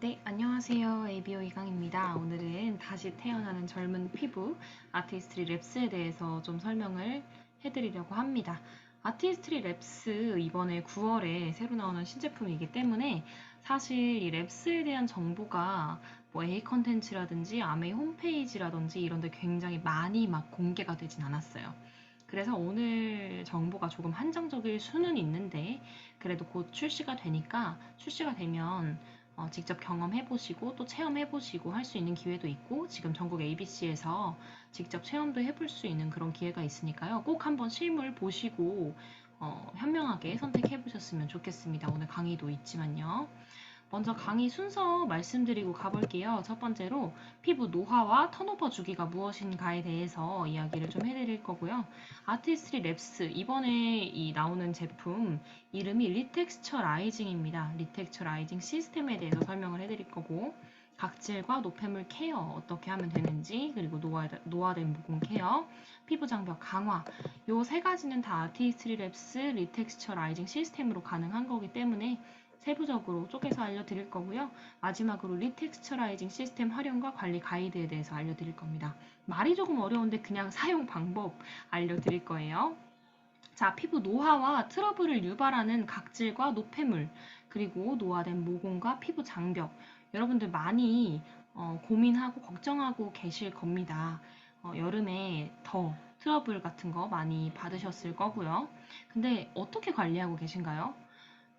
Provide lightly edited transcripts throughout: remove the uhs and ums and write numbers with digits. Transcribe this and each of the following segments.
네, 안녕하세요. ABO 이강입니다. 오늘은 다시 태어나는 젊은 피부 아티스트리 랩스에 대해서 좀 설명을 해드리려고 합니다. 아티스트리 랩스 이번에 9월에 새로 나오는 신제품이기 때문에 사실 이 랩스에 대한 정보가 뭐 A 컨텐츠라든지 아메이 홈페이지라든지 이런 데 굉장히 많이 막 공개가 되진 않았어요. 그래서 오늘 정보가 조금 한정적일 수는 있는데 그래도 곧 출시가 되면 직접 경험해보시고 또 체험해보시고 할 수 있는 기회도 있고 지금 전국 ABC에서 직접 체험도 해볼 수 있는 그런 기회가 있으니까요. 꼭 한번 실물 보시고 현명하게 선택해보셨으면 좋겠습니다. 오늘 강의도 있지만요. 먼저 강의 순서 말씀드리고 가볼게요. 첫 번째로 피부 노화와 턴오버 주기가 무엇인가에 대해서 이야기를 좀 해드릴 거고요. 아티스트리 랩스 이번에 나오는 제품 이름이 리텍스처 라이징입니다. 리텍스처 라이징 시스템에 대해서 설명을 해드릴 거고 각질과 노폐물 케어 어떻게 하면 되는지 그리고 노화된 모공 케어, 피부 장벽 강화 요 세 가지는 다 아티스트리 랩스 리텍스처 라이징 시스템으로 가능한 거기 때문에 세부적으로 쪼개서 알려드릴 거고요. 마지막으로 리텍스처라이징 시스템 활용과 관리 가이드에 대해서 알려드릴 겁니다. 말이 조금 어려운데 그냥 사용 방법 알려드릴 거예요. 자, 피부 노화와 트러블을 유발하는 각질과 노폐물, 그리고 노화된 모공과 피부 장벽. 여러분들 많이 고민하고 걱정하고 계실 겁니다. 여름에 트러블 같은 거 많이 받으셨을 거고요. 근데 어떻게 관리하고 계신가요?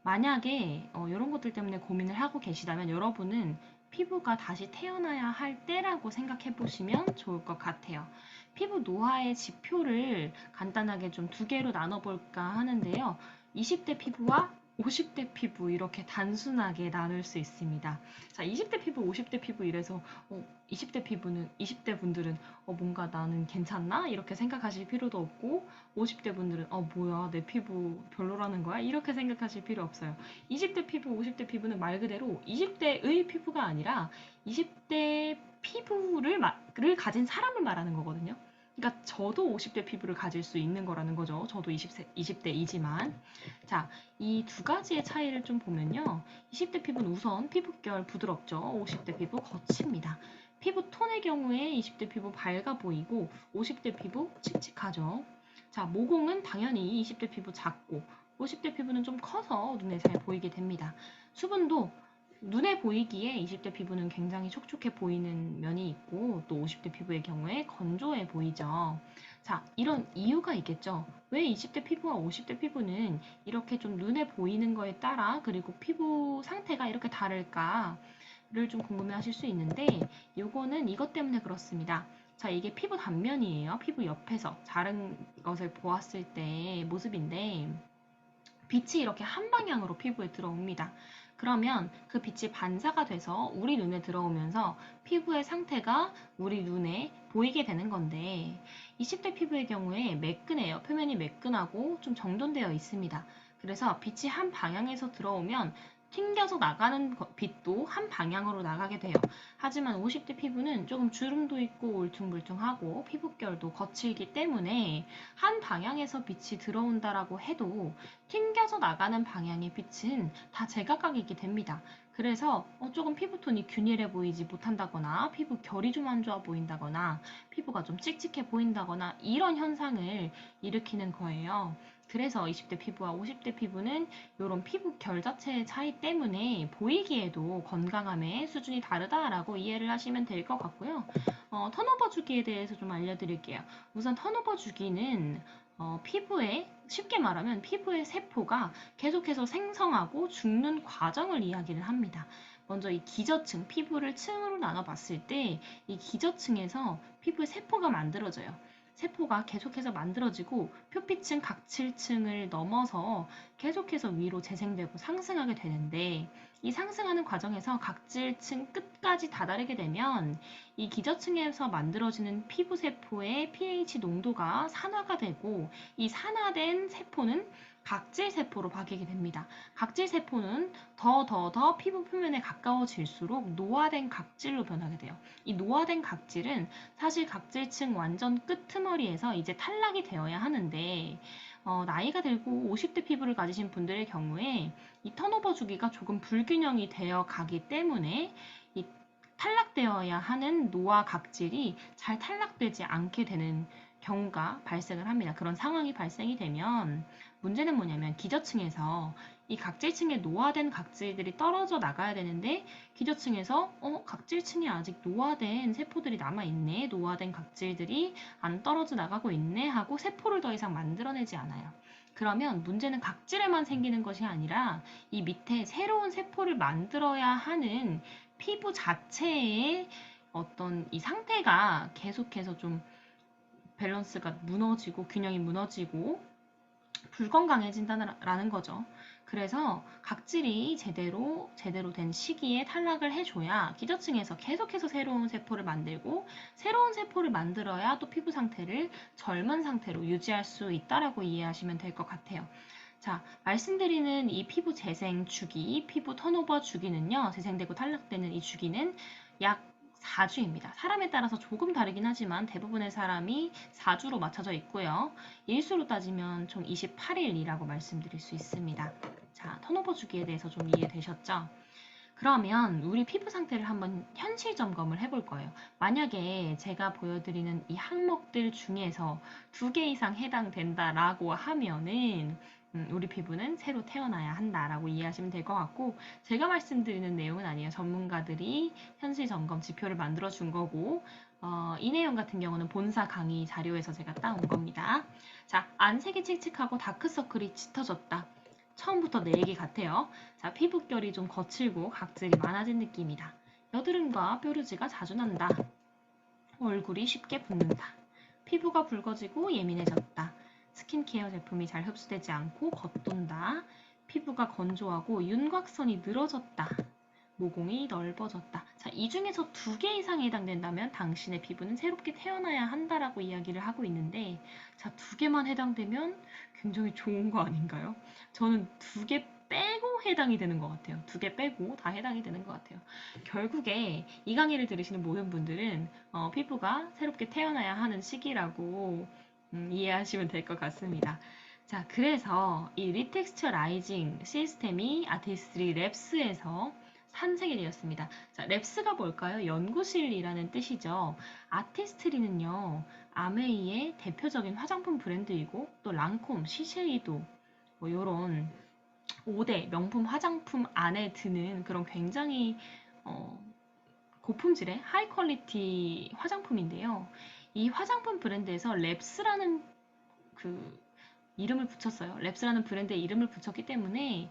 만약에 이런 것들 때문에 고민을 하고 계시다면 여러분은 피부가 다시 태어나야 할 때라고 생각해 보시면 좋을 것 같아요. 피부 노화의 지표를 간단하게 좀 두 개로 나눠볼까 하는데요. 20대 피부와 50대 피부 이렇게 단순하게 나눌 수 있습니다. 자, 20대 피부, 50대 피부 이래서 20대 분들은 뭔가 나는 괜찮나? 이렇게 생각하실 필요도 없고 50대 분들은 뭐야 내 피부 별로라는 거야? 이렇게 생각하실 필요 없어요. 20대 피부, 50대 피부는 말 그대로 20대의 피부가 아니라 20대 피부를 가진 사람을 말하는 거거든요. 그러니까 저도 50대 피부를 가질 수 있는 거라는 거죠. 저도 20대이지만. 자, 이 두 가지의 차이를 좀 보면요. 20대 피부는 우선 피부결 부드럽죠. 50대 피부 거칩니다. 피부 톤의 경우에 20대 피부 밝아 보이고 50대 피부 칙칙하죠. 자, 모공은 당연히 20대 피부 작고 50대 피부는 좀 커서 눈에 잘 보이게 됩니다. 수분도 눈에 보이기에 20대 피부는 굉장히 촉촉해 보이는 면이 있고 또 50대 피부의 경우에 건조해 보이죠. 자, 이런 이유가 있겠죠. 왜 20대 피부와 50대 피부는 이렇게 좀 눈에 보이는 거에 따라 그리고 피부 상태가 이렇게 다를까를 좀 궁금해 하실 수 있는데 요거는 이것 때문에 그렇습니다. 자, 이게 피부 단면이에요. 피부 옆에서 다른 것을 보았을 때 모습인데 빛이 이렇게 한 방향으로 피부에 들어옵니다. 그러면 그 빛이 반사가 돼서 우리 눈에 들어오면서 피부의 상태가 우리 눈에 보이게 되는 건데 20대 피부의 경우에 매끈해요. 표면이 매끈하고 좀 정돈되어 있습니다. 그래서 빛이 한 방향에서 들어오면 튕겨서 나가는 빛도 한 방향으로 나가게 돼요. 하지만 50대 피부는 조금 주름도 있고 울퉁불퉁하고 피부결도 거칠기 때문에 한 방향에서 빛이 들어온다라고 해도 튕겨서 나가는 방향의 빛은 다 제각각이게 됩니다. 그래서 조금 피부톤이 균일해 보이지 못한다거나 피부 결이 좀 안 좋아 보인다거나 피부가 좀 칙칙해 보인다거나 이런 현상을 일으키는 거예요. 그래서 20대 피부와 50대 피부는 이런 피부 결 자체의 차이 때문에 보이기에도 건강함의 수준이 다르다라고 이해를 하시면 될 것 같고요. 턴오버 주기에 대해서 좀 알려드릴게요. 우선 턴오버 주기는 피부에 쉽게 말하면 피부의 세포가 계속해서 생성하고 죽는 과정을 이야기를 합니다. 먼저 이 기저층, 피부를 층으로 나눠봤을 때 이 기저층에서 피부의 세포가 만들어져요. 세포가 계속해서 만들어지고 표피층, 각질층을 넘어서 계속해서 위로 재생되고 상승하게 되는데 이 상승하는 과정에서 각질층 끝까지 다다르게 되면 이 기저층에서 만들어지는 피부 세포의 pH 농도가 산화가 되고 이 산화된 세포는 각질 세포로 바뀌게 됩니다. 각질 세포는 더 피부 표면에 가까워질수록 노화된 각질로 변하게 돼요. 이 노화된 각질은 사실 각질층 완전 끄트머리에서 이제 탈락이 되어야 하는데 나이가 들고 50대 피부를 가지신 분들의 경우에 이 턴오버 주기가 조금 불균형이 되어 가기 때문에 이 탈락되어야 하는 노화 각질이 잘 탈락되지 않게 되는 경우가 발생을 합니다. 그런 상황이 발생이 되면 문제는 뭐냐면 기저층에서 이 각질층에 노화된 각질들이 떨어져 나가야 되는데 기저층에서 각질층에 아직 노화된 세포들이 남아있네, 노화된 각질들이 안 떨어져 나가고 있네 하고 세포를 더 이상 만들어내지 않아요. 그러면 문제는 각질에만 생기는 것이 아니라 이 밑에 새로운 세포를 만들어야 하는 피부 자체의 어떤 이 상태가 계속해서 좀 밸런스가 무너지고 균형이 무너지고 불건강해진다는 거죠. 그래서 각질이 제대로 된 시기에 탈락을 해줘야 기저층에서 계속해서 새로운 세포를 만들고 새로운 세포를 만들어야 또 피부 상태를 젊은 상태로 유지할 수 있다라고 이해하시면 될 것 같아요. 자, 말씀드리는 이 피부 재생 주기, 피부 턴오버 주기는요, 재생되고 탈락되는 이 주기는 약 4주입니다. 사람에 따라서 조금 다르긴 하지만 대부분의 사람이 4주로 맞춰져 있고요. 일수로 따지면 총 28일이라고 말씀드릴 수 있습니다. 자, 턴오버 주기에 대해서 좀 이해되셨죠? 그러면 우리 피부 상태를 한번 현실 점검을 해볼 거예요. 만약에 제가 보여드리는 이 항목들 중에서 2개 이상 해당된다라고 하면은 우리 피부는 새로 태어나야 한다라고 이해하시면 될 것 같고, 제가 말씀드리는 내용은 아니에요. 전문가들이 현실 점검 지표를 만들어 준 거고, 이 내용 같은 경우는 본사 강의 자료에서 제가 따온 겁니다. 자, 안색이 칙칙하고 다크서클이 짙어졌다. 처음부터 내 얘기 같아요. 자, 피부결이 좀 거칠고 각질이 많아진 느낌이다. 여드름과 뾰루지가 자주 난다. 얼굴이 쉽게 붓는다. 피부가 붉어지고 예민해졌다. 스킨케어 제품이 잘 흡수되지 않고 겉돈다. 피부가 건조하고 윤곽선이 늘어졌다. 모공이 넓어졌다. 자, 이 중에서 2개 이상에 해당된다면 당신의 피부는 새롭게 태어나야 한다라고 이야기를 하고 있는데, 자, 2개만 해당되면 굉장히 좋은 거 아닌가요? 저는 2개 빼고 해당이 되는 것 같아요. 2개 빼고 다 해당이 되는 것 같아요. 결국에 이 강의를 들으시는 모든 분들은 피부가 새롭게 태어나야 하는 시기라고 이해하시면 될 것 같습니다. 자, 그래서 이 리텍스처라이징 시스템이 아티스트리 랩스에서 탄생이 되었습니다. 자, 랩스가 뭘까요? 연구실이라는 뜻이죠. 아티스트리는요, 아메이의 대표적인 화장품 브랜드이고 또 랑콤, 시쉐이도 뭐 이런 5대 명품 화장품 안에 드는 그런 굉장히 고품질의 하이 퀄리티 화장품인데요. 이 화장품 브랜드에서 랩스라는 그 이름을 붙였어요. 랩스라는 브랜드의 이름을 붙였기 때문에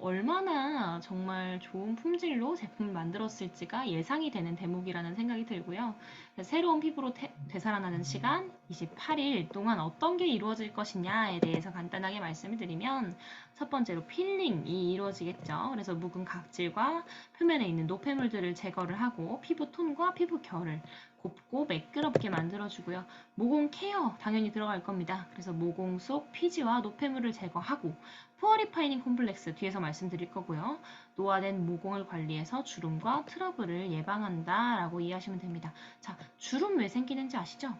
얼마나 정말 좋은 품질로 제품을 만들었을지가 예상이 되는 대목이라는 생각이 들고요. 새로운 피부로 되살아나는 시간 28일 동안 어떤 게 이루어질 것이냐에 대해서 간단하게 말씀을 드리면 첫 번째로 필링이 이루어지겠죠. 그래서 묵은 각질과 표면에 있는 노폐물들을 제거를 하고 피부 톤과 피부 결을 곱고 매끄럽게 만들어주고요. 모공 케어 당연히 들어갈 겁니다. 그래서 모공 속 피지와 노폐물을 제거하고 포어리파이닝 콤플렉스 뒤에서 말씀드릴 거고요. 노화된 모공을 관리해서 주름과 트러블을 예방한다라고 이해하시면 됩니다. 자, 주름 왜 생기는지 아시죠?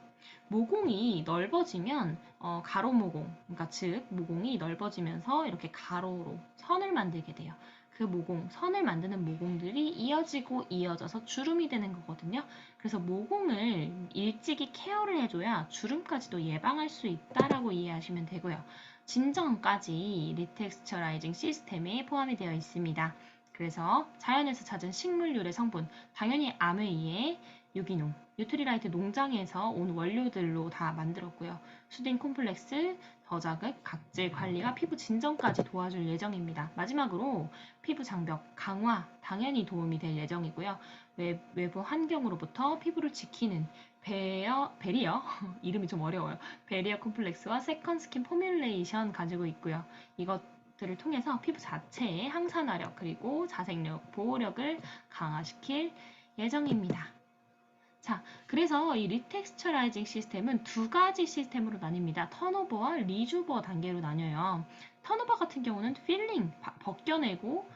모공이 넓어지면 가로 모공, 그러니까 즉 모공이 넓어지면서 이렇게 가로로 선을 만들게 돼요. 그 모공, 선을 만드는 모공들이 이어지고 이어져서 주름이 되는 거거든요. 그래서 모공을 일찍이 케어를 해줘야 주름까지도 예방할 수 있다라고 이해하시면 되고요. 진정까지 리텍스처라이징 시스템에 포함이 되어 있습니다. 그래서 자연에서 찾은 식물유래 성분, 당연히 아메이의 유기농, 뉴트리라이트 농장에서 온 원료들로 다 만들었고요. 수딩 콤플렉스, 저자극, 각질 관리와 피부 진정까지 도와줄 예정입니다. 마지막으로 피부 장벽 강화 당연히 도움이 될 예정이고요. 외부 환경으로부터 피부를 지키는 베리어 이름이 좀 어려워요. 베리어 콤플렉스와 세컨 스킨 포뮬레이션 가지고 있고요. 이것들을 통해서 피부 자체의 항산화력 그리고 자생력, 보호력을 강화시킬 예정입니다. 자, 그래서 이 리텍스처라이징 시스템은 2가지 시스템으로 나뉩니다. 턴오버와 리주버 단계로 나뉘어요. 턴오버 같은 경우는 필링, 벗겨내고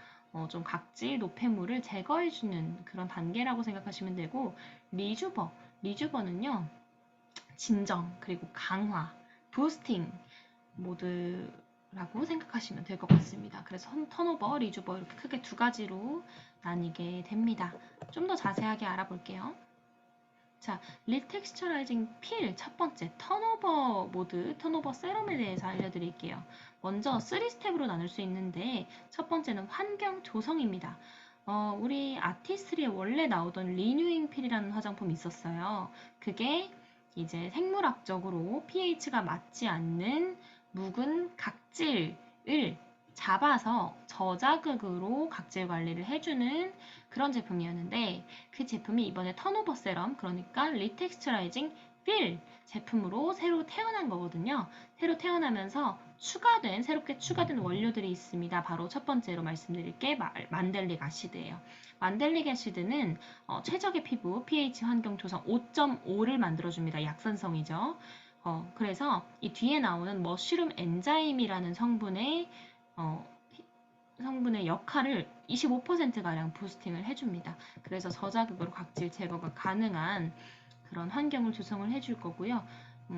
좀 각질, 노폐물을 제거해주는 그런 단계라고 생각하시면 되고, 리주버는요, 진정, 그리고 강화, 부스팅, 모드라고 생각하시면 될 것 같습니다. 그래서 턴오버, 리주버 이렇게 크게 두 가지로 나뉘게 됩니다. 좀 더 자세하게 알아볼게요. 자, 리텍스처라이징 필 첫 번째 턴오버 모드, 턴오버 세럼에 대해서 알려드릴게요. 먼저 3스텝으로 나눌 수 있는데 첫 번째는 환경 조성입니다. 우리 아티스트리에 원래 나오던 리뉴잉 필이라는 화장품이 있었어요. 그게 이제 생물학적으로 pH가 맞지 않는 묵은 각질을 잡아서 저자극으로 각질 관리를 해주는 그런 제품이었는데 그 제품이 이번에 턴오버 세럼, 그러니까 리텍스처라이징 필 제품으로 새로 태어난 거거든요. 새로 태어나면서 새롭게 추가된 원료들이 있습니다. 바로 첫 번째로 말씀드릴 게 만델릭 아시드예요. 만델릭 아시드는 최적의 피부 pH 환경 조성 5.5를 만들어줍니다. 약산성이죠. 그래서 이 뒤에 나오는 머쉬룸 엔자임이라는 성분의 역할을 25%가량 부스팅을 해줍니다. 그래서 저자극으로 각질 제거가 가능한 그런 환경을 조성을 해줄 거고요.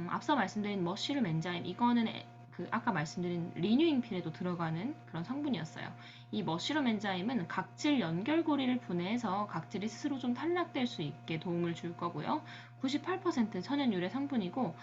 앞서 말씀드린 머쉬룸 엔자임, 이거는 아까 말씀드린 리뉴잉 필에도 들어가는 그런 성분이었어요. 이 머쉬룸 엔자임은 각질 연결고리를 분해해서 각질이 스스로 좀 탈락될 수 있게 도움을 줄 거고요. 98% 천연 유래 성분이고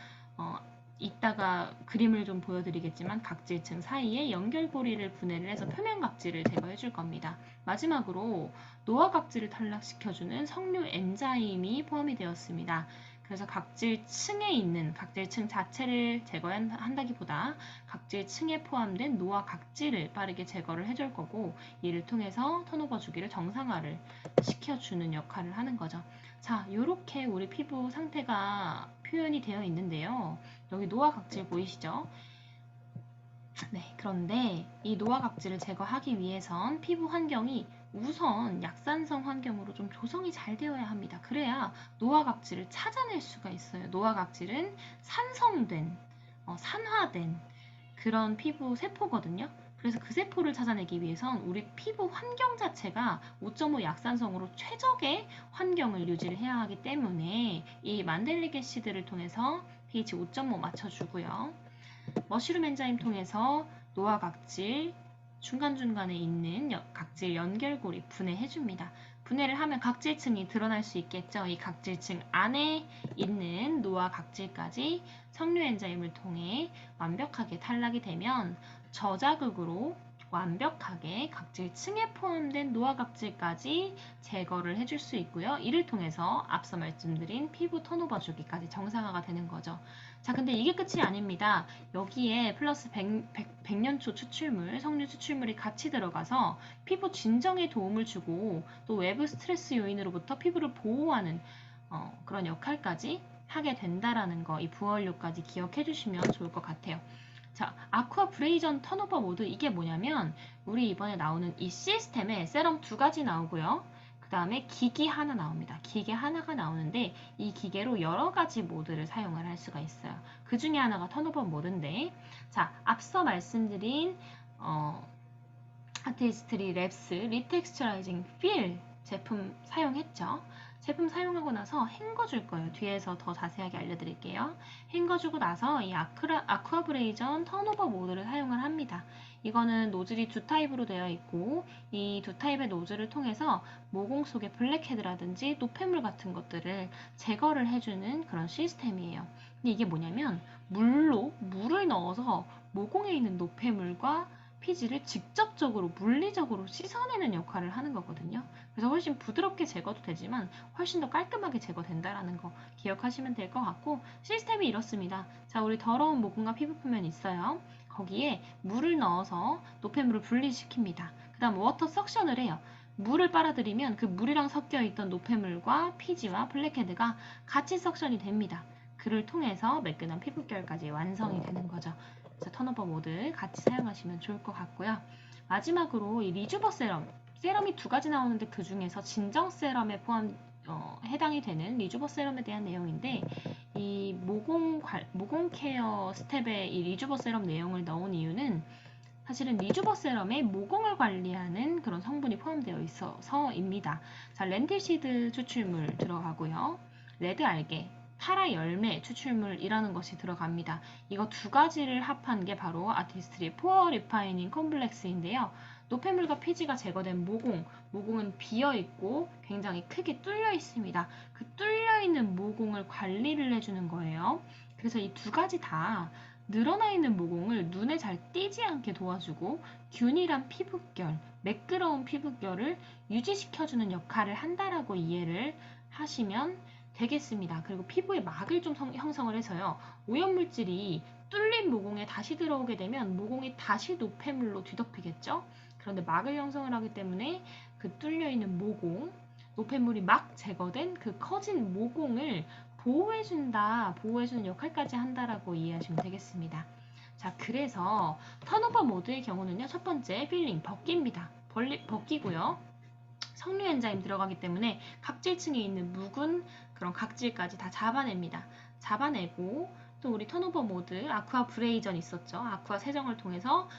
이따가 그림을 좀 보여드리겠지만 각질층 사이에 연결고리를 분해를 해서 표면 각질을 제거해 줄 겁니다. 마지막으로 노화 각질을 탈락시켜주는 석류 엔자임이 되었습니다. 그래서 각질층에 있는 각질층 자체를 제거한다기보다 각질층에 포함된 노화 각질을 빠르게 제거를 해줄 거고 이를 통해서 턴오버 주기를 정상화를 시켜주는 역할을 하는 거죠. 자, 이렇게 우리 피부 상태가 표현이 되어 있는데요. 여기 노화 각질 보이시죠? 네, 그런데 이 노화 각질을 제거하기 위해선 피부 환경이 우선 약산성 환경으로 좀 조성이 잘 되어야 합니다. 그래야 노화 각질을 찾아낼 수가 있어요. 노화 각질은 산성된, 산화된 그런 피부 세포거든요. 그래서 그 세포를 찾아내기 위해선 우리 피부 환경 자체가 5.5 약산성으로 최적의 환경을 유지를 해야 하기 때문에 이 만델릭 애시드를 통해서 pH 5.5 맞춰주고요. 머쉬룸 엔자임 통해서 노화 각질 중간중간에 있는 각질 연결고리 분해해줍니다. 분해를 하면 각질층이 드러날 수 있겠죠. 이 각질층 안에 있는 노화 각질까지 석류 엔자임을 통해 완벽하게 탈락이 되면 저자극으로 완벽하게 각질층에 포함된 노화 각질까지 제거를 해줄 수 있고요. 이를 통해서 앞서 말씀드린 피부 턴오버 주기까지 정상화가 되는 거죠. 자, 근데 이게 끝이 아닙니다. 여기에 플러스 100년초 추출물, 석류 추출물이 같이 들어가서 피부 진정에 도움을 주고 또 외부 스트레스 요인으로부터 피부를 보호하는 그런 역할까지 하게 된다라는 거, 이 부원료까지 기억해 주시면 좋을 것 같아요. 자, 아쿠아 브레이전 턴오버 모드, 이게 뭐냐면 우리 이번에 나오는 이 시스템에 세럼 2가지 나오고요. 그 다음에 기기 하나 나옵니다. 기계 하나가 나오는데 이 기계로 여러 가지 모드를 사용을 할 수가 있어요. 그 중에 하나가 턴오버 모드인데, 자, 앞서 말씀드린 아티스트리 랩스 리텍스처라이징 필 제품 사용했죠. 제품 사용하고 나서 헹궈줄 거예요. 뒤에서 더 자세하게 알려드릴게요. 헹궈주고 나서 이 아쿠아브레이전 턴오버 모드를 사용을 합니다. 이거는 노즐이 두 타입으로 되어 있고 이 두 타입의 노즐을 통해서 모공 속의 블랙헤드라든지 노폐물 같은 것들을 제거를 해주는 그런 시스템이에요. 근데 이게 뭐냐면 물을 넣어서 모공에 있는 노폐물과 피지를 직접적으로 물리적으로 씻어내는 역할을 하는 거거든요. 그래서 훨씬 부드럽게 제거도 되지만 훨씬 더 깔끔하게 제거된다라는 거 기억하시면 될 것 같고, 시스템이 이렇습니다. 자, 우리 더러운 모공과 피부 표면이 있어요. 거기에 물을 넣어서 노폐물을 분리시킵니다. 그 다음 워터 석션을 해요. 물을 빨아들이면 그 물이랑 섞여 있던 노폐물과 피지와 블랙헤드가 같이 석션이 됩니다. 그를 통해서 매끈한 피부결까지 완성이 되는 거죠. 그래서 턴오버 모드 같이 사용하시면 좋을 것 같고요. 마지막으로 이 리주버 세럼이 2가지 나오는데 그 중에서 진정 세럼에 해당이 되는 리주버 세럼에 대한 내용인데, 이 모공 케어 스텝에 이 리주버 세럼 내용을 넣은 이유는 사실은 리주버 세럼에 모공을 관리하는 그런 성분이 포함되어 있어서입니다. 자, 렌틸시드 추출물 들어가고요. 레드 알게, 타라 열매 추출물이라는 것이 들어갑니다. 이거 두 가지를 합한 게 바로 아티스트리 포어 리파이닝 콤플렉스인데요. 노폐물과 피지가 제거된 모공은 비어 있고 굉장히 크게 뚫려 있습니다. 그 뚫려 있는 모공을 관리를 해주는 거예요. 그래서 이 두 가지 다 늘어나 있는 모공을 눈에 잘 띄지 않게 도와주고 균일한 피부결, 매끄러운 피부결을 유지시켜주는 역할을 한다라고 이해를 하시면 되겠습니다. 그리고 피부에 막을 좀 형성을 해서요. 오염물질이 뚫린 모공에 다시 들어오게 되면 모공이 다시 노폐물로 뒤덮이겠죠? 그런데 막을 형성을 하기 때문에 그 뚫려있는 모공, 노폐물이 막 제거된 그 커진 모공을 보호해주는 역할까지 한다라고 이해하시면 되겠습니다. 자, 그래서 턴오버 모드의 경우는요, 첫 번째 필링, 벗깁니다. 벗기고요. 석류 엔자임 들어가기 때문에 각질층에 있는 묵은 그런 각질까지 다 잡아냅니다. 잡아내고 또 우리 턴오버 모드 아쿠아 브레이전 있었죠. 아쿠아 세정을 통해서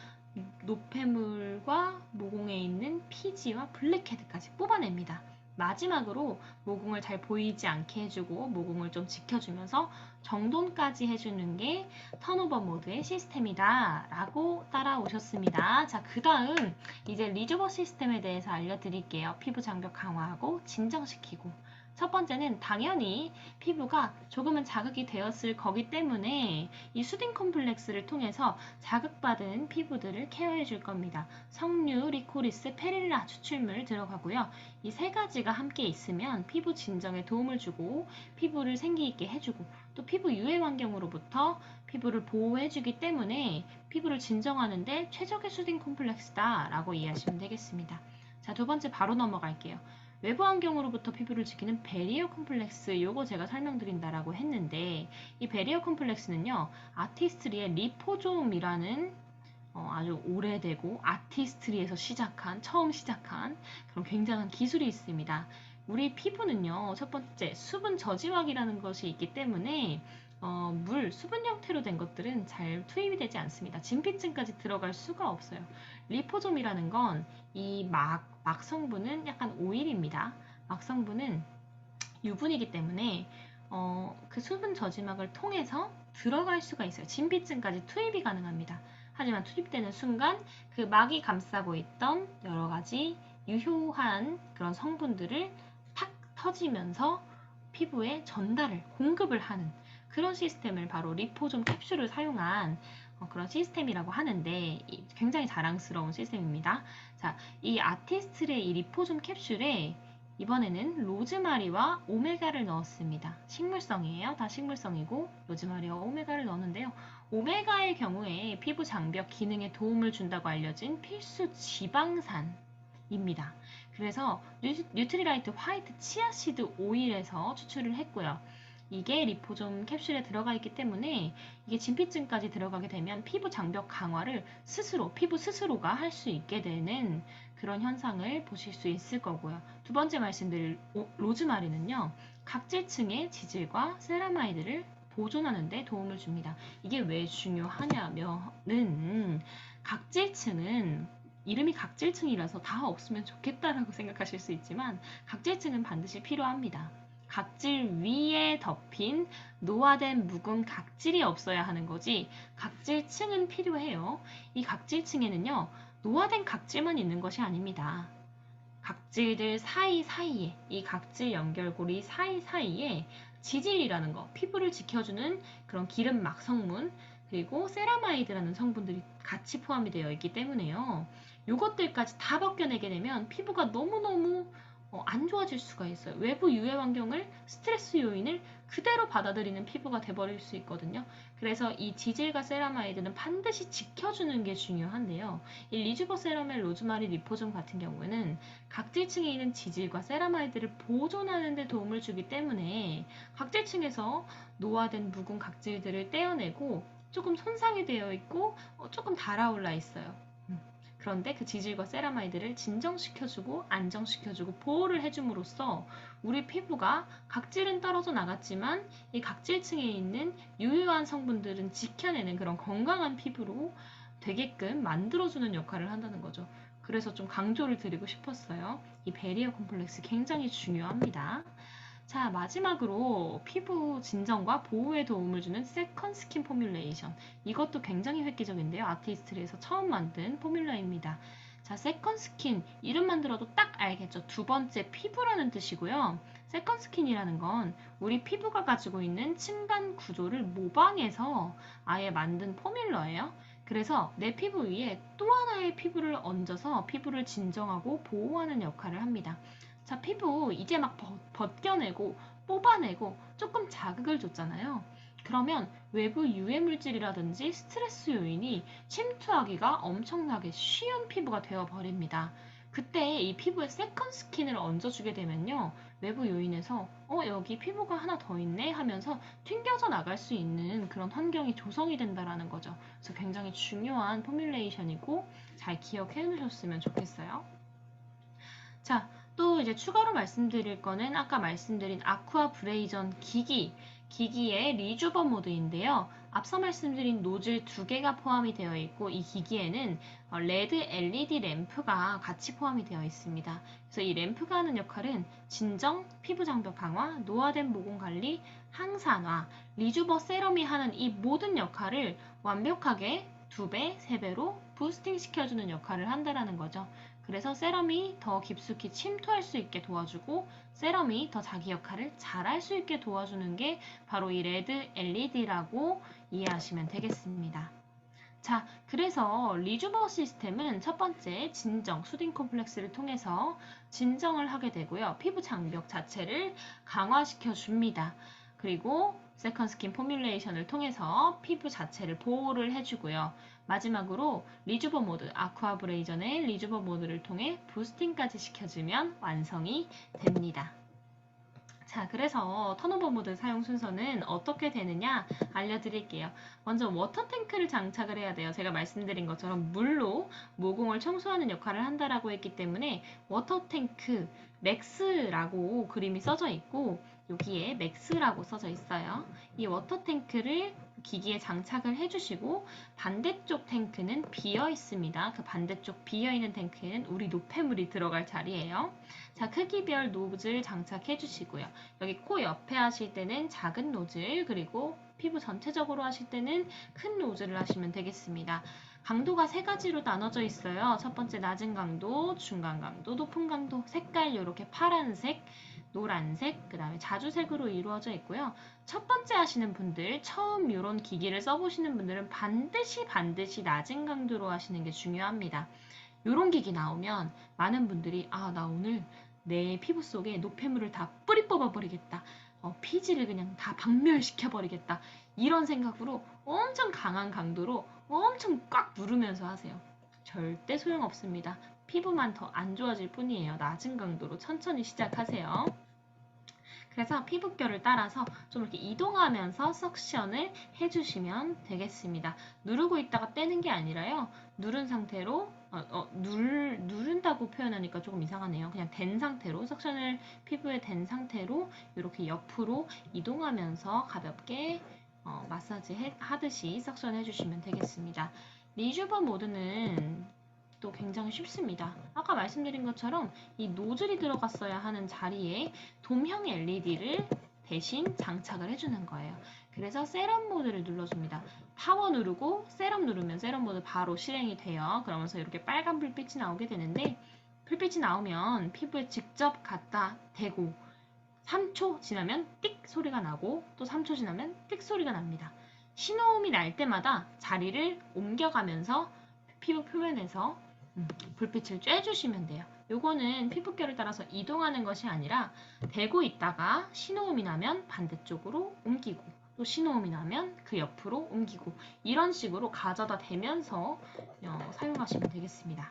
노폐물과 모공에 있는 피지와 블랙헤드까지 뽑아냅니다. 마지막으로 모공을 잘 보이지 않게 해주고 모공을 좀 지켜주면서 정돈까지 해주는 게 턴오버 모드의 시스템이다 라고 따라오셨습니다. 자, 그 다음 이제 리조버 시스템에 대해서 알려드릴게요. 피부 장벽 강화하고 진정시키고. 첫 번째는 당연히 피부가 조금은 자극이 되었을 거기 때문에 이 수딩 콤플렉스를 통해서 자극받은 피부들을 케어해 줄 겁니다. 석류, 리코리스, 페릴라 추출물 들어가고요. 이 세 가지가 함께 있으면 피부 진정에 도움을 주고 피부를 생기 있게 해주고 또 피부 유해 환경으로부터 피부를 보호해 주기 때문에 피부를 진정하는데 최적의 수딩 콤플렉스다 라고 이해하시면 되겠습니다. 자, 두 번째 바로 넘어갈게요. 외부 환경으로부터 피부를 지키는 베리어 콤플렉스, 요거 제가 설명드린다라고 했는데 이 베리어 콤플렉스는요, 아티스트리의 리포좀이라는 아주 오래되고 아티스트리에서 처음 시작한 그런 굉장한 기술이 있습니다. 우리 피부는요, 첫 번째 수분 저지막이라는 것이 있기 때문에 수분 형태로 된 것들은 잘 투입이 되지 않습니다. 진피층까지 들어갈 수가 없어요. 리포좀이라는 건 이 막 성분은 약간 오일입니다. 막 성분은 유분이기 때문에 그 수분 저지막을 통해서 들어갈 수가 있어요. 진피층까지 투입이 가능합니다. 하지만 투입되는 순간 그 막이 감싸고 있던 여러 가지 유효한 그런 성분들을 탁 터지면서 피부에 공급을 하는 그런 시스템을 바로 리포좀 캡슐을 사용한 그런 시스템이라고 하는데 굉장히 자랑스러운 시스템입니다. 자, 이 아티스트의 이 리포좀 캡슐에 이번에는 로즈마리와 오메가를 넣었습니다. 식물성이에요. 다 식물성이고 로즈마리와 오메가를 넣었는데요. 오메가의 경우에 피부 장벽 기능에 도움을 준다고 알려진 필수 지방산입니다. 그래서 뉴트리라이트 화이트 치아시드 오일에서 추출을 했고요. 이게 리포좀 캡슐에 들어가 있기 때문에 이게 진피층까지 들어가게 되면 피부 장벽 강화를 피부 스스로가 할 수 있게 되는 그런 현상을 보실 수 있을 거고요. 두 번째 말씀드릴 로즈마리는요, 각질층의 지질과 세라마이드를 보존하는 데 도움을 줍니다. 이게 왜 중요하냐면은 각질층은 이름이 각질층이라서 다 없으면 좋겠다라고 생각하실 수 있지만 각질층은 반드시 필요합니다. 각질 위에 덮인 노화된 묵은 각질이 없어야 하는 거지 각질층은 필요해요. 이 각질층에는요, 노화된 각질만 있는 것이 아닙니다. 각질들 사이사이에, 이 각질 연결고리 사이사이에 지질이라는 거, 피부를 지켜주는 그런 기름막 성분, 그리고 세라마이드라는 성분들이 같이 포함이 되어 있기 때문에요. 이것들까지 다 벗겨내게 되면 피부가 너무너무 안 좋아질 수가 있어요. 외부 유해 환경을, 스트레스 요인을 그대로 받아들이는 피부가 돼버릴 수 있거든요. 그래서 이 지질과 세라마이드는 반드시 지켜주는 게 중요한데요. 이 리주버 세라멜 로즈마리 리포좀 같은 경우에는 각질층에 있는 지질과 세라마이드를 보존하는 데 도움을 주기 때문에 각질층에서 노화된 묵은 각질들을 떼어내고 조금 손상이 되어 있고 조금 달아올라 있어요. 그런데 그 지질과 세라마이드를 진정시켜주고 안정시켜주고 보호를 해줌으로써 우리 피부가 각질은 떨어져 나갔지만 이 각질층에 있는 유효한 성분들은 지켜내는 그런 건강한 피부로 되게끔 만들어주는 역할을 한다는 거죠. 그래서 좀 강조를 드리고 싶었어요. 이 베리어 콤플렉스 굉장히 중요합니다. 자, 마지막으로 피부 진정과 보호에 도움을 주는 세컨 스킨 포뮬레이션. 이것도 굉장히 획기적인데요. 아티스트리에서 처음 만든 포뮬러입니다. 자, 세컨 스킨, 이름만 들어도 딱 알겠죠? 두 번째 피부라는 뜻이고요. 세컨 스킨이라는 건 우리 피부가 가지고 있는 층간 구조를 모방해서 아예 만든 포뮬러예요. 그래서 내 피부 위에 또 하나의 피부를 얹어서 피부를 진정하고 보호하는 역할을 합니다. 자, 피부 이제 막 벗겨내고 뽑아내고 조금 자극을 줬잖아요. 그러면 외부 유해 물질이라든지 스트레스 요인이 침투하기가 엄청나게 쉬운 피부가 되어 버립니다. 그때 이 피부에 세컨 스킨을 얹어주게 되면요. 외부 요인에서 여기 피부가 하나 더 있네 하면서 튕겨져 나갈 수 있는 그런 환경이 조성이 된다라는 거죠. 그래서 굉장히 중요한 포뮬레이션이고 잘 기억해 두셨으면 좋겠어요. 자, 또 이제 추가로 말씀드릴 거는 아까 말씀드린 아쿠아 브레이전 기기의 리주버 모드인데요. 앞서 말씀드린 노즐 2개가 포함이 되어 있고 이 기기에는 레드 LED 램프가 같이 포함이 되어 있습니다. 그래서 이 램프가 하는 역할은 진정, 피부 장벽 강화, 노화된 모공 관리, 항산화, 리주버 세럼이 하는 이 모든 역할을 완벽하게 2배, 3배로 부스팅 시켜주는 역할을 한다는 거죠. 그래서 세럼이 더 깊숙이 침투할 수 있게 도와주고 세럼이 더 자기 역할을 잘할 수 있게 도와주는 게 바로 이 레드 LED라고 이해하시면 되겠습니다. 자, 그래서 리주버 시스템은 첫 번째 진정, 수딩 콤플렉스를 통해서 진정을 하게 되고요. 피부 장벽 자체를 강화시켜 줍니다. 그리고 세컨 스킨 포뮬레이션을 통해서 피부 자체를 보호를 해주고요. 마지막으로 리주버 모드, 아쿠아 브레이전의 리주버 모드를 통해 부스팅까지 시켜주면 완성이 됩니다. 자, 그래서 턴오버 모드 사용 순서는 어떻게 되느냐 알려드릴게요. 먼저 워터 탱크를 장착을 해야 돼요. 제가 말씀드린 것처럼 물로 모공을 청소하는 역할을 한다라고 했기 때문에 워터 탱크 맥스라고 그림이 써져 있고 여기에 맥스라고 써져 있어요. 이 워터 탱크를 기기에 장착을 해주시고 반대쪽 탱크는 비어 있습니다. 그 반대쪽 비어 있는 탱크에는 우리 노폐물이 들어갈 자리예요. 자, 크기별 노즐 장착해 주시고요. 여기 코 옆에 하실 때는 작은 노즐, 그리고 피부 전체적으로 하실 때는 큰 노즐을 하시면 되겠습니다. 강도가 3가지로 나눠져 있어요. 첫 번째 낮은 강도, 중간 강도, 높은 강도, 색깔 이렇게 파란색, 노란색, 그 다음에 자주색으로 이루어져 있고요. 첫 번째 하시는 분들, 처음 이런 기기를 써보시는 분들은 반드시 낮은 강도로 하시는 게 중요합니다. 이런 기기 나오면 많은 분들이 나 오늘 내 피부 속에 노폐물을 다 뿌리 뽑아버리겠다. 피지를 그냥 다 박멸시켜버리겠다. 이런 생각으로 엄청 강한 강도로 엄청 꽉 누르면서 하세요. 절대 소용없습니다. 피부만 더 안 좋아질 뿐이에요. 낮은 강도로 천천히 시작하세요. 그래서 피부결을 따라서 좀 이렇게 이동하면서 석션을 해주시면 되겠습니다. 누르고 있다가 떼는 게 아니라요. 누른 상태로 누른다고 표현하니까 조금 이상하네요. 그냥 된 상태로 석션을 피부에 된 상태로 이렇게 옆으로 이동하면서 가볍게 마사지 하듯이 석션 해주시면 되겠습니다. 리주버 모드는 또 굉장히 쉽습니다. 아까 말씀드린 것처럼 이 노즐이 들어갔어야 하는 자리에 돔형 LED를 대신 장착을 해주는 거예요. 그래서 세럼 모드를 눌러줍니다. 파워 누르고 세럼 누르면 세럼 모드 바로 실행이 돼요. 그러면서 이렇게 빨간 불빛이 나오게 되는데 불빛이 나오면 피부에 직접 갖다 대고 3초 지나면 띡 소리가 나고 또 3초 지나면 띡 소리가 납니다. 신호음이 날 때마다 자리를 옮겨가면서 피부 표면에서 불빛을 쬐주시면 돼요. 요거는 피부결을 따라서 이동하는 것이 아니라 대고 있다가 신호음이 나면 반대쪽으로 옮기고 또 신호음이 나면 그 옆으로 옮기고 이런 식으로 가져다 대면서 사용하시면 되겠습니다.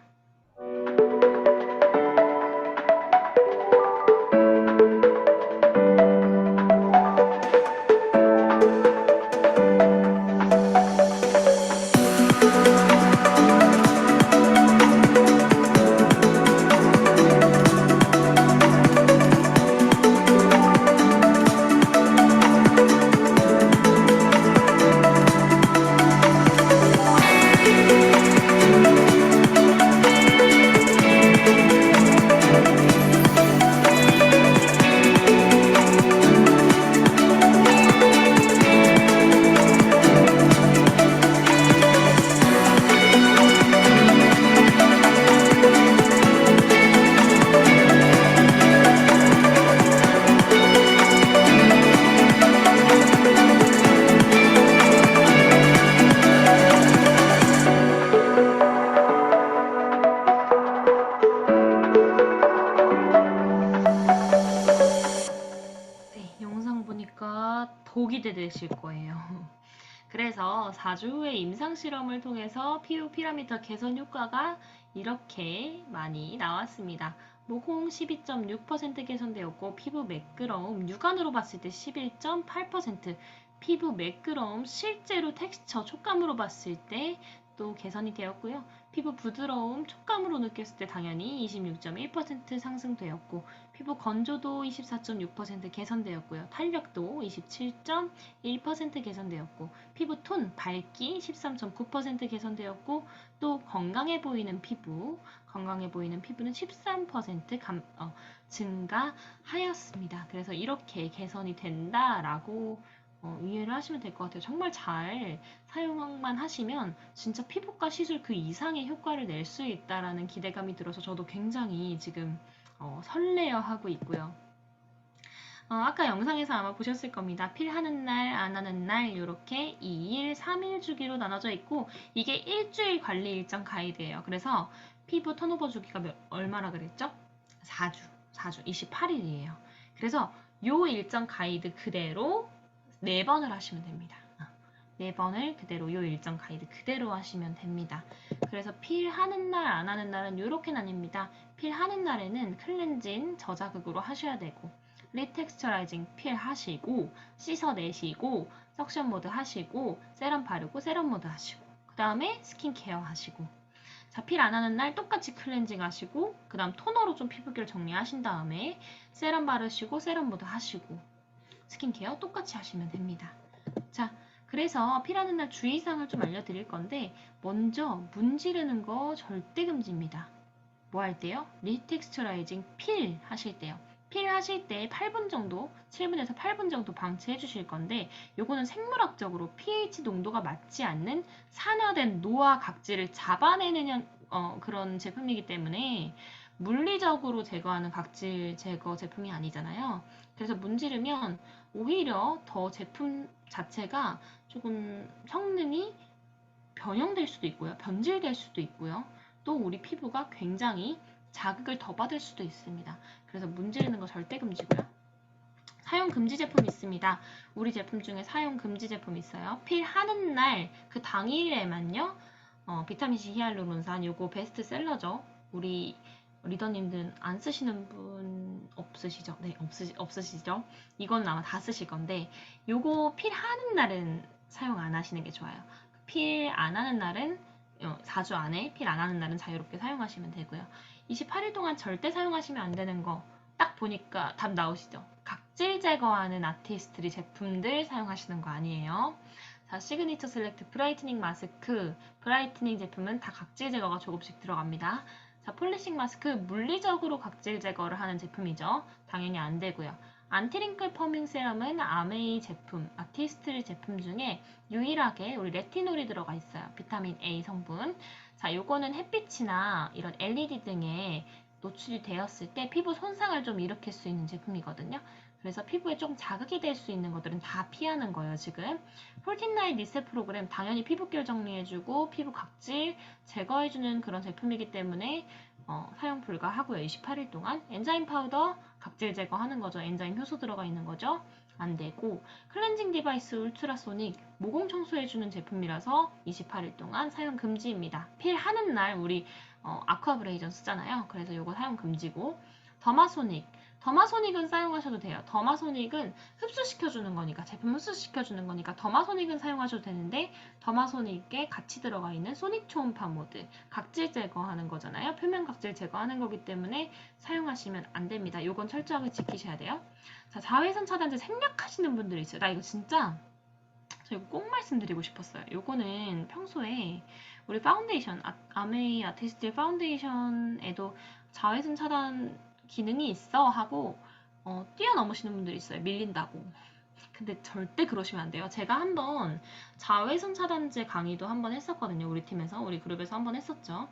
되실 거예요. 그래서 4주 후에 임상실험을 통해서 피부 피라미터 개선 효과가 이렇게 많이 나왔습니다. 모공 12.6% 개선되었고 피부 매끄러움 육안으로 봤을 때 11.8%, 피부 매끄러움 실제로 텍스처 촉감으로 봤을 때 또 개선이 되었고요. 피부 부드러움 촉감으로 느꼈을 때 당연히 26.1% 상승되었고 피부 건조도 24.6% 개선되었고요. 탄력도 27.1% 개선되었고 피부 톤, 밝기 13.9% 개선되었고 또 건강해 보이는 피부는 13% 증가하였습니다. 그래서 이렇게 개선이 된다라고 이해를 하시면 될 것 같아요. 정말 잘 사용만 하시면 진짜 피부과 시술 그 이상의 효과를 낼 수 있다라는 기대감이 들어서 저도 굉장히 지금 설레어 하고 있고요. 아까 영상에서 아마 보셨을 겁니다. 필하는 날, 안 하는 날 이렇게 2일, 3일 주기로 나눠져 있고 이게 일주일 관리 일정 가이드예요. 그래서 피부 턴오버 주기가 얼마나 그랬죠? 4주, 28일이에요. 그래서 요 일정 가이드 그대로 4번을 하시면 됩니다. 4번을 그대로 요 일정 가이드 그대로 하시면 됩니다. 그래서 필 하는 날, 안 하는 날은 이렇게 나뉩니다. 필 하는 날에는 클렌징 저자극으로 하셔야 되고 리텍스처라이징 필 하시고 씻어내시고 석션 모드 하시고 세럼 바르고 세럼 모드 하시고 그 다음에 스킨케어 하시고 자, 필 안 하는 날 똑같이 클렌징 하시고 그 다음 토너로 좀 피부결 정리하신 다음에 세럼 바르시고 세럼 모드 하시고 스킨케어 똑같이 하시면 됩니다. 자, 그래서 필하는 날 주의사항을 좀 알려드릴 건데 먼저 문지르는 거 절대 금지입니다. 뭐 할 때요? 리텍스처라이징 필 하실 때요. 필 하실 때 8분 정도, 7분에서 8분 정도 방치해 주실 건데 요거는 생물학적으로 pH 농도가 맞지 않는 산화된 노화 각질을 잡아내는 그런 제품이기 때문에 물리적으로 제거하는 각질 제거 제품이 아니잖아요. 그래서 문지르면 오히려 더 제품 자체가 조금 성능이 변형될 수도 있고요. 변질될 수도 있고요. 또 우리 피부가 굉장히 자극을 더 받을 수도 있습니다. 그래서 문지르는 거 절대 금지고요. 사용 금지 제품 있습니다. 우리 제품 중에 사용 금지 제품 있어요. 필하는 날 그 당일에만요. 비타민C 히알루론산 요거 베스트셀러죠. 우리 리더님들은 안 쓰시는 분 없으시죠? 네, 없으시죠? 이건 아마 다 쓰실 건데 요거 필하는 날은 사용 안 하시는 게 좋아요. 필 안 하는 날은 4주 안에 필 안 하는 날은 자유롭게 사용하시면 되고요. 28일 동안 절대 사용하시면 안 되는 거 딱 보니까 답 나오시죠? 각질 제거하는 아티스트리 제품들 사용하시는 거 아니에요. 자, 시그니처 셀렉트 브라이트닝 마스크, 브라이트닝 제품은 다 각질 제거가 조금씩 들어갑니다. 자, 폴리싱 마스크 물리적으로 각질 제거를 하는 제품이죠. 당연히 안 되고요. 안티링클 퍼밍 세럼은 아메이 제품, 아티스트리 제품 중에 유일하게 우리 레티놀이 들어가 있어요. 비타민 A 성분. 자, 요거는 햇빛이나 이런 LED 등에 노출이 되었을 때 피부 손상을 좀 일으킬 수 있는 제품이거든요. 그래서 피부에 좀 자극이 될 수 있는 것들은 다 피하는 거예요, 지금. 폴틴나잇 리셋 프로그램 당연히 피부결 정리해주고 피부 각질 제거해주는 그런 제품이기 때문에 사용 불가하고요. 28일 동안. 엔자임 파우더 각질 제거하는 거죠. 엔자임 효소 들어가 있는 거죠. 안 되고 클렌징 디바이스 울트라소닉 모공 청소해주는 제품이라서 28일 동안 사용 금지입니다. 필 하는 날 우리 아쿠아브레이전 쓰잖아요. 그래서 이거 사용 금지고 더마소닉은 사용하셔도 돼요. 더마소닉은 흡수시켜주는 거니까 제품 흡수시켜주는 거니까 더마소닉은 사용하셔도 되는데 더마소닉에 같이 들어가 있는 소닉 초음파 모드 각질 제거하는 거잖아요. 표면 각질 제거하는 거기 때문에 사용하시면 안 됩니다. 이건 철저하게 지키셔야 돼요. 자, 자외선 차단제 생략하시는 분들이 있어요. 나 이거 진짜 저 이거 꼭 말씀드리고 싶었어요. 요거는 평소에 우리 파운데이션, 아메이 아티스트 파운데이션에도 자외선 차단 기능이 있어 하고 뛰어넘으시는 분들이 있어요. 밀린다고. 근데 절대 그러시면 안 돼요. 제가 한번 자외선 차단제 강의도 한번 했었거든요. 우리 팀에서, 우리 그룹에서 한번 했었죠.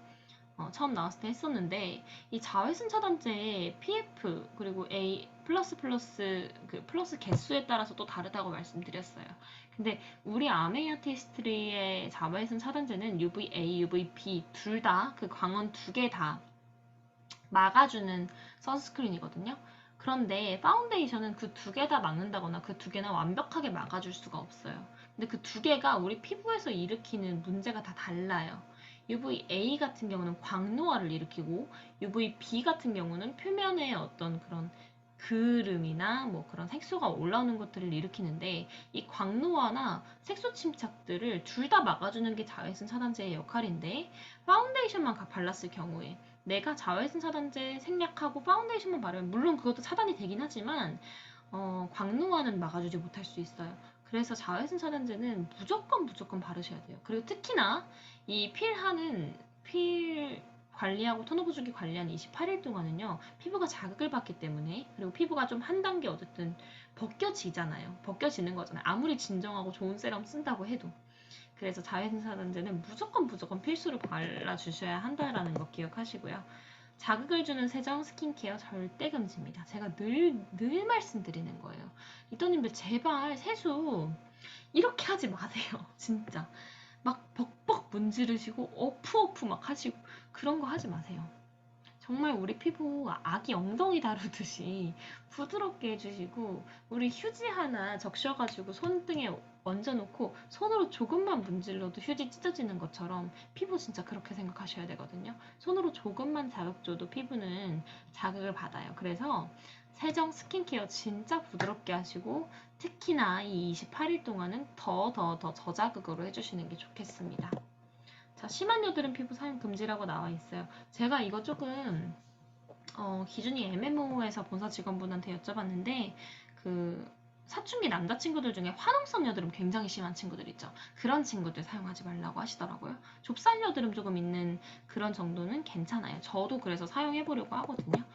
처음 나왔을 때 했었는데 이 자외선 차단제의 PF 그리고 A 그 플러스 개수에 따라서 또 다르다고 말씀드렸어요. 근데 우리 아메이 아티스트리의 자외선 차단제는 UVA, UVB 둘 다 그 광원 두 개 다 막아주는 선스크린이거든요. 그런데 파운데이션은 그 두 개 다 막는다거나 그 두 개나 완벽하게 막아줄 수가 없어요. 근데 그 두 개가 우리 피부에서 일으키는 문제가 다 달라요. UVA 같은 경우는 광노화를 일으키고 UVB 같은 경우는 표면에 어떤 그런 그름이나 뭐 그런 색소가 올라오는 것들을 일으키는데 이 광노화나 색소 침착들을 둘 다 막아주는 게 자외선 차단제의 역할인데 파운데이션만 발랐을 경우에 내가 자외선 차단제 생략하고 파운데이션만 바르면 물론 그것도 차단이 되긴 하지만 광노화는 막아주지 못할 수 있어요. 그래서 자외선 차단제는 무조건 바르셔야 돼요. 그리고 특히나 이 필 관리하고 톤오버 주기 관리한 28일 동안은요, 피부가 자극을 받기 때문에, 그리고 피부가 좀 한 단계 어쨌든 벗겨지잖아요. 벗겨지는 거잖아요. 아무리 진정하고 좋은 세럼 쓴다고 해도. 그래서 자외선 차단제는 무조건 필수로 발라주셔야 한다라는 거 기억하시고요. 자극을 주는 세정, 스킨케어 절대 금지입니다. 제가 늘 말씀드리는 거예요. 리더님들 제발 세수 이렇게 하지 마세요. 진짜. 막 벅벅 문지르시고 어프어프 막 하시고 그런 거 하지 마세요. 정말 우리 피부 아기 엉덩이 다루듯이 부드럽게 해주시고 우리 휴지 하나 적셔가지고 손등에 얹어놓고 손으로 조금만 문질러도 휴지 찢어지는 것처럼 피부 진짜 그렇게 생각하셔야 되거든요. 손으로 조금만 자극 줘도 피부는 자극을 받아요. 그래서 세정 스킨케어 진짜 부드럽게 하시고 특히나 이 28일 동안은 더 저자극으로 해주시는 게 좋겠습니다. 자, 심한 여드름 피부 사용 금지라고 나와 있어요. 제가 이거 조금 기준이 MMO에서 본사 직원분한테 여쭤봤는데 그 사춘기 남자친구들 중에 화농성 여드름 굉장히 심한 친구들 있죠. 그런 친구들 사용하지 말라고 하시더라고요. 좁쌀 여드름 조금 있는 그런 정도는 괜찮아요. 저도 그래서 사용해보려고 하거든요.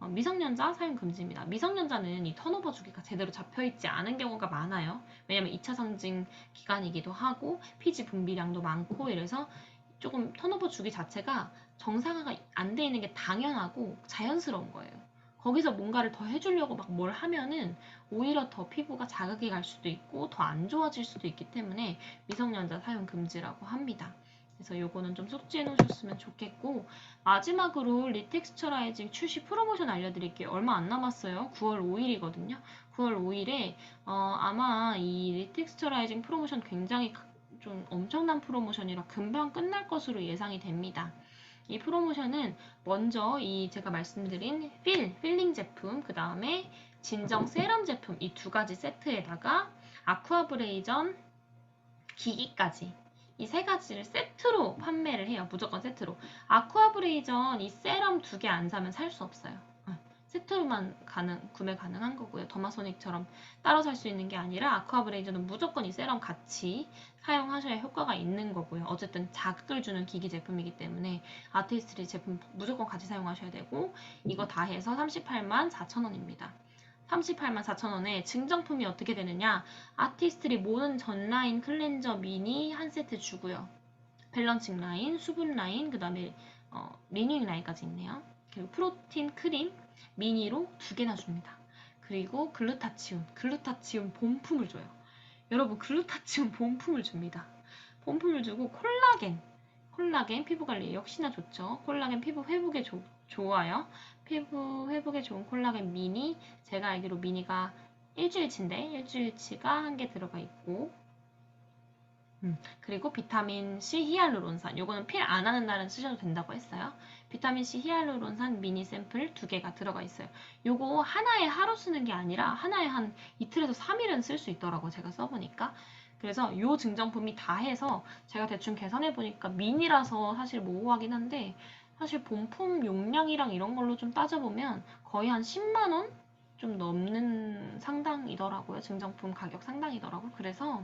미성년자 사용 금지입니다. 미성년자는 이 턴오버 주기가 제대로 잡혀있지 않은 경우가 많아요. 왜냐면 2차 성징 기간이기도 하고 피지 분비량도 많고 이래서 조금 턴오버 주기 자체가 정상화가 안 돼 있는 게 당연하고 자연스러운 거예요. 거기서 뭔가를 더 해주려고 막 뭘 하면은 오히려 더 피부가 자극이 갈 수도 있고 더 안 좋아질 수도 있기 때문에 미성년자 사용 금지라고 합니다. 그래서 요거는 좀 숙지해 놓으셨으면 좋겠고 마지막으로 리텍스처라이징 출시 프로모션 알려드릴게요. 얼마 안 남았어요. 9월 5일이거든요. 9월 5일에 아마 이 리텍스처라이징 프로모션 굉장히 좀 엄청난 프로모션이라 금방 끝날 것으로 예상이 됩니다. 이 프로모션은 먼저 이 제가 말씀드린 필링 제품, 그 다음에 진정 세럼 제품 이 두 가지 세트에다가 아쿠아브레이전 기기까지 이 세 가지를 세트로 판매를 해요. 무조건 세트로. 아쿠아브레이전 이 세럼 두 개 안 사면 살 수 없어요. 세트로만 구매 가능한 거고요. 더마소닉처럼 따로 살 수 있는 게 아니라 아쿠아브레이저는 무조건 이 세럼 같이 사용하셔야 효과가 있는 거고요. 어쨌든 자극을 주는 기기 제품이기 때문에 아티스트리 제품 무조건 같이 사용하셔야 되고 이거 다 해서 38만 4천원입니다. 38만 4천원에 증정품이 어떻게 되느냐 아티스트리 모든 전 라인 클렌저 미니 한 세트 주고요. 밸런싱 라인, 수분 라인, 그 다음에 리뉴잉 라인까지 있네요. 그리고 프로틴 크림 미니로 두 개나 줍니다. 그리고 글루타치온 본품을 줘요. 여러분 글루타치온 본품을 줍니다. 본품을 주고 콜라겐 피부 관리 역시나 좋죠. 콜라겐 피부 회복에 좋아요. 피부 회복에 좋은 콜라겐 미니 제가 알기로 미니가 일주일치인데 일주일치가 한 개 들어가 있고 그리고 비타민 C 히알루론산 요거는 필 안 하는 날은 쓰셔도 된다고 했어요. 비타민 C 히알루론산 미니 샘플 두 개가 들어가 있어요. 요거 하나에 하루 쓰는 게 아니라 하나에 한 이틀에서 3일은 쓸 수 있더라고 제가 써보니까. 그래서 요 증정품이 다 해서 제가 대충 계산해 보니까 미니라서 사실 모호하긴 한데 사실 본품 용량이랑 이런 걸로 좀 따져보면 거의 한 10만 원 좀 넘는 상당이더라고요. 증정품 가격 상당이더라고요. 그래서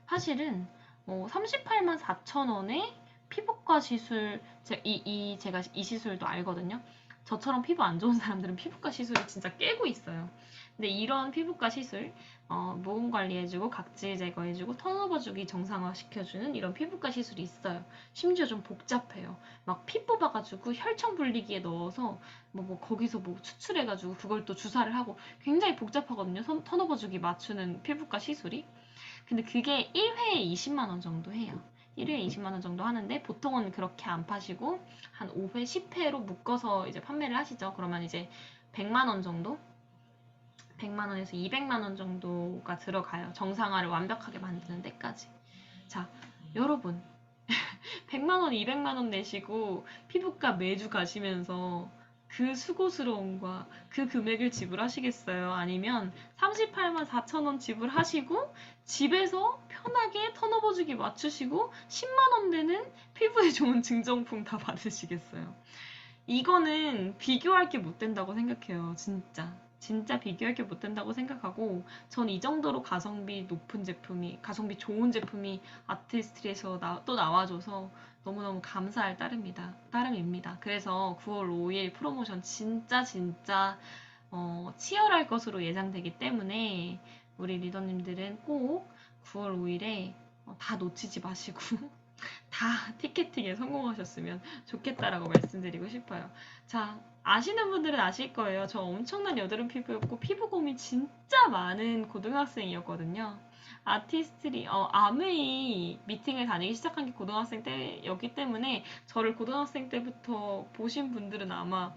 사실은 38만 4천 원에 피부과 시술, 제가 이 시술도 알거든요. 저처럼 피부 안 좋은 사람들은 피부과 시술을 진짜 깨고 있어요. 근데 이런 피부과 시술, 모공 관리해주고 각질 제거해주고 턴오버 주기 정상화 시켜주는 이런 피부과 시술이 있어요. 심지어 좀 복잡해요. 막 피 뽑아가지고 혈청 분리기에 넣어서 거기서 추출해가지고 그걸 또 주사를 하고 굉장히 복잡하거든요. 턴오버 주기 맞추는 피부과 시술이. 근데 그게 1회에 20만 원 정도 해요. 1회에 20만 원 정도 하는데 보통은 그렇게 안 파시고 한 5회, 10회로 묶어서 이제 판매를 하시죠. 그러면 이제 100만 원 정도? 100만 원에서 200만 원 정도가 들어가요. 정상화를 완벽하게 만드는 데까지. 자, 여러분 100만 원, 200만 원 내시고 피부과 매주 가시면서 그 수고스러움과 그 금액을 지불하시겠어요? 아니면 38만 4천 원 지불하시고 집에서 편하게 턴오버 주기 맞추시고 10만 원 되는 피부에 좋은 증정품 다 받으시겠어요? 이거는 비교할 게 못 된다고 생각해요. 진짜. 진짜 비교할 게 못 된다고 생각하고, 전 이 정도로 가성비 높은 제품이, 가성비 좋은 제품이 아티스트리에서 또 나와줘서 너무너무 감사할 따름입니다. 그래서 9월 5일 프로모션 진짜 치열할 것으로 예상되기 때문에 우리 리더님들은 꼭 9월 5일에 다 놓치지 마시고 다 티켓팅에 성공하셨으면 좋겠다라고 말씀드리고 싶어요. 자, 아시는 분들은 아실 거예요. 저 엄청난 여드름 피부였고 피부 고민 진짜 많은 고등학생이었거든요. 아메이 미팅을 다니기 시작한 게 고등학생 때였기 때문에 저를 고등학생 때부터 보신 분들은 아마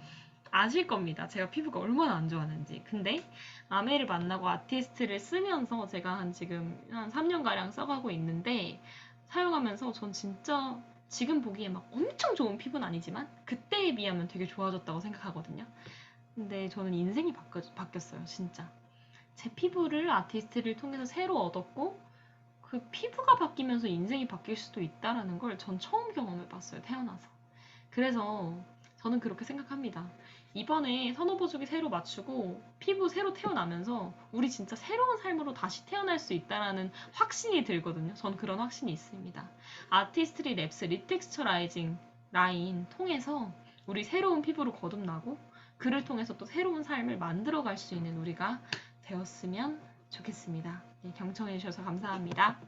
아실 겁니다. 제가 피부가 얼마나 안 좋았는지. 근데 아메이를 만나고 아티스트를 쓰면서 제가 지금 한 3년가량 써가고 있는데 사용하면서 전 진짜 지금 보기에 막 엄청 좋은 피부는 아니지만 그때에 비하면 되게 좋아졌다고 생각하거든요. 근데 저는 인생이 바뀌었어요, 진짜. 제 피부를 아티스트를 통해서 새로 얻었고 그 피부가 바뀌면서 인생이 바뀔 수도 있다라는 걸 전 처음 경험해봤어요, 태어나서. 그래서 저는 그렇게 생각합니다. 이번에 선호보조기 새로 맞추고 피부 새로 태어나면서 우리 진짜 새로운 삶으로 다시 태어날 수 있다라는 확신이 들거든요. 전 그런 확신이 있습니다. 아티스트리 랩스 리텍스처라이징 라인 통해서 우리 새로운 피부로 거듭나고 그를 통해서 또 새로운 삶을 만들어갈 수 있는 우리가 되었으면 좋겠습니다. 네, 경청해 주셔서 감사합니다.